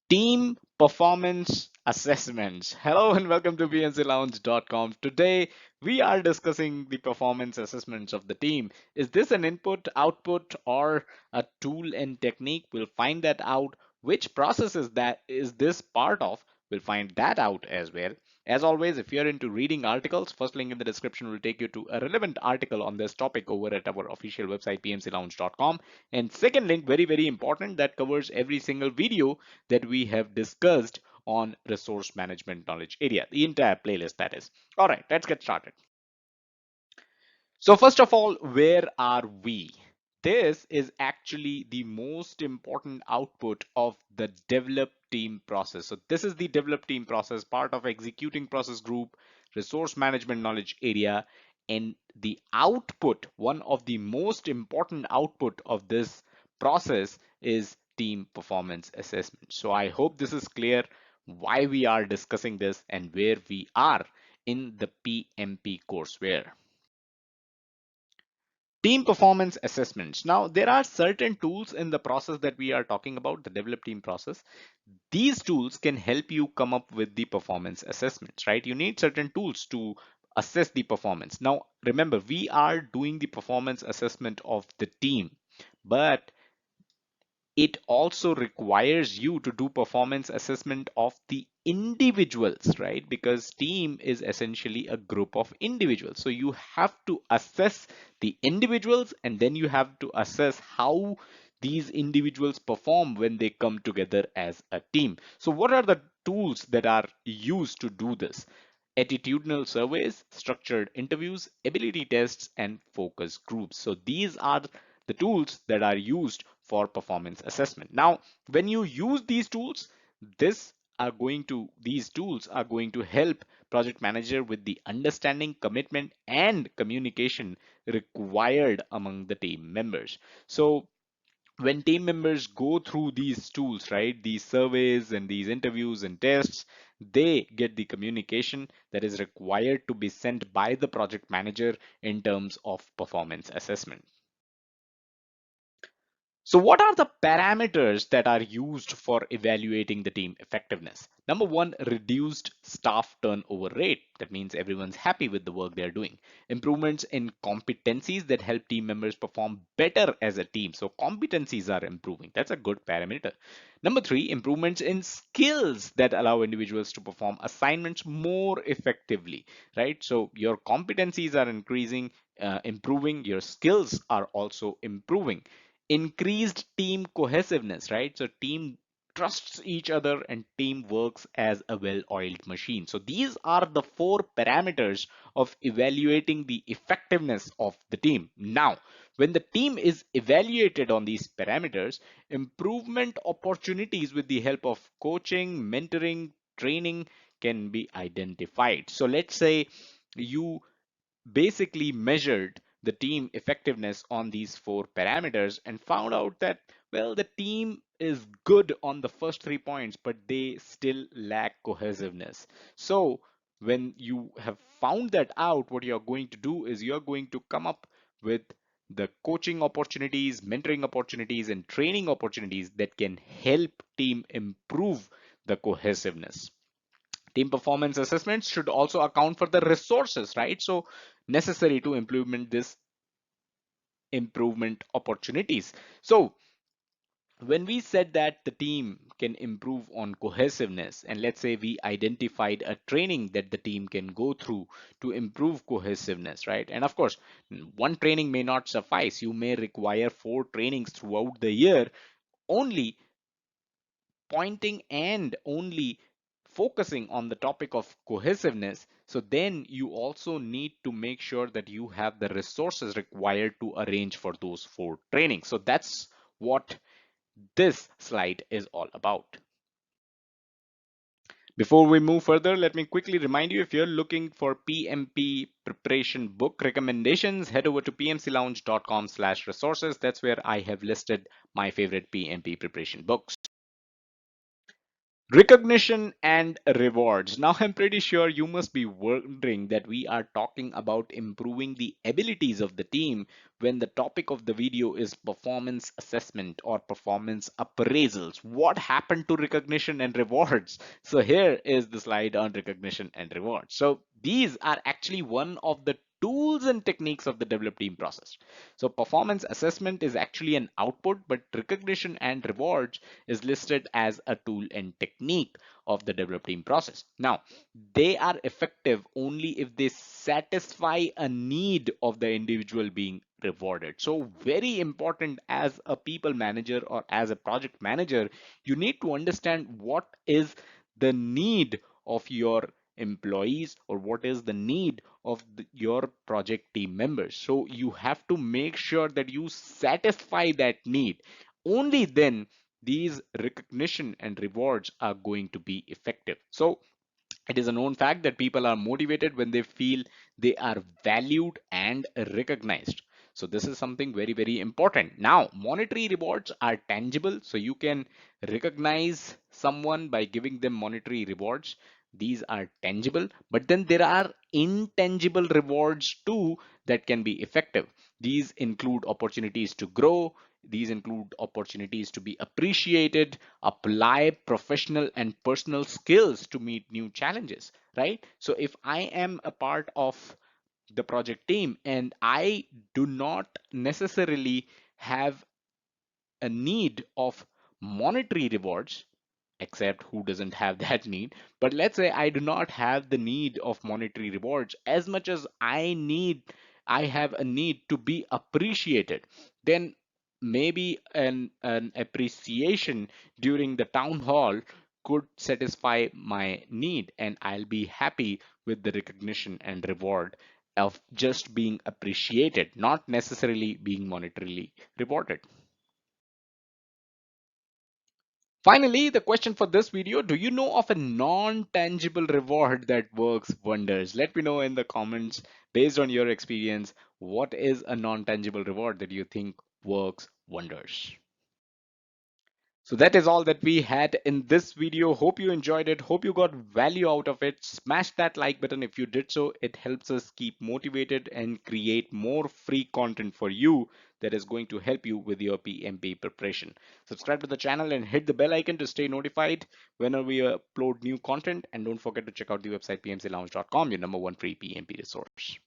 Team performance assessments. Hello and welcome to bnclounge.com. Today we are discussing the performance assessments of the team. Is this an input, output, or a tool and technique? We'll find that out. Which process is this part of? We'll find that out as well. As always, if you're into reading articles, first link in the description will take you to a relevant article on this topic over at our official website, pmclounge.com. And second link, very, very important, that covers every single video that we have discussed on resource management knowledge area, the entire playlist that is. All right, let's get started. So first of all, where are we? This is actually the most important output of the develop team process. So this is the develop team process, part of executing process group, resource management knowledge area, and the output, one of the most important output of this process is team performance assessment. So I hope this is clear why we are discussing this and where we are in the PMP courseware. Team performance assessments. Now, there are certain tools in the process that we are talking about, the develop team process. These tools can help you come up with the performance assessments, right? You need certain tools to assess the performance. Now, remember, we are doing the performance assessment of the team, but it also requires you to do performance assessment of the individuals, right? Because team is essentially a group of individuals. So you have to assess the individuals and then you have to assess how these individuals perform when they come together as a team. So what are the tools that are used to do this? Attitudinal surveys, structured interviews, ability tests, and focus groups. So these are the tools that are used for performance assessment. Now, when you use these tools, these tools are going to help project manager with the understanding, commitment, and communication required among the team members. So when team members go through these tools, right, these surveys and these interviews and tests, they get the communication that is required to be sent by the project manager in terms of performance assessment. So what are the parameters that are used for evaluating the team effectiveness? Number one, reduced staff turnover rate. That means everyone's happy with the work they're doing. Improvements in competencies that help team members perform better as a team. So competencies are improving. That's a good parameter. Number three, improvements in skills that allow individuals to perform assignments more effectively, right? So your competencies are improving, your skills are also improving. Increased team cohesiveness, right? So team trusts each other and team works as a well-oiled machine. So these are the four parameters of evaluating the effectiveness of the team. Now, when the team is evaluated on these parameters, improvement opportunities with the help of coaching, mentoring, training can be identified. So let's say you basically measured the team effectiveness on these four parameters and found out that, well, the team is good on the first 3 points, but they still lack cohesiveness. So when you have found that out, what you're going to do is you're going to come up with the coaching opportunities, mentoring opportunities, and training opportunities that can help team improve the cohesiveness. Team performance assessments should also account for the resources, right? So necessary to implement this improvement opportunities. So when we said that the team can improve on cohesiveness, and let's say we identified a training that the team can go through to improve cohesiveness, right? And of course, one training may not suffice. You may require 4 trainings throughout the year, only pointing and only focusing on the topic of cohesiveness. So then you also need to make sure that you have the resources required to arrange for those 4 trainings. So that's what this slide is all about. Before we move further, let me quickly remind you, if you're looking for PMP preparation book recommendations, head over to pmclounge.com/resources. That's where I have listed my favorite PMP preparation books. Recognition and rewards. Now, I'm pretty sure you must be wondering that we are talking about improving the abilities of the team when the topic of the video is performance assessment or performance appraisals. What happened to recognition and rewards? So, here is the slide on recognition and rewards. So, these are actually one of the tools and techniques of the develop team process. So, performance assessment is actually an output, but recognition and rewards is listed as a tool and technique of the develop team process. Now, they are effective only if they satisfy a need of the individual being rewarded. So, very important as a people manager or as a project manager, you need to understand what is the need of your employees or what is the need of your project team members. So you have to make sure that you satisfy that need. Only then these recognition and rewards are going to be effective. So it is a known fact that people are motivated when they feel they are valued and recognized. So this is something very, very important. Now, monetary rewards are tangible. So you can recognize someone by giving them monetary rewards. These are tangible, but then there are intangible rewards too that can be effective. These include opportunities to grow. These include opportunities to be appreciated, apply professional and personal skills to meet new challenges, right? So if I am a part of the project team and I do not necessarily have a need of monetary rewards, except who doesn't have that need, but let's say I do not have the need of monetary rewards as much as I have a need to be appreciated, then maybe an appreciation during the town hall could satisfy my need, and I'll be happy with the recognition and reward of just being appreciated, not necessarily being monetarily rewarded. Finally, the question for this video, do you know of a non-tangible reward that works wonders? Let me know in the comments based on your experience, what is a non-tangible reward that you think works wonders? So that is all that we had in this video. Hope you enjoyed it. Hope you got value out of it. Smash that like button if you did so. It helps us keep motivated and create more free content for you that is going to help you with your PMP preparation. Subscribe to the channel and hit the bell icon to stay notified whenever we upload new content. And don't forget to check out the website pmclounge.com, your number one free PMP resource.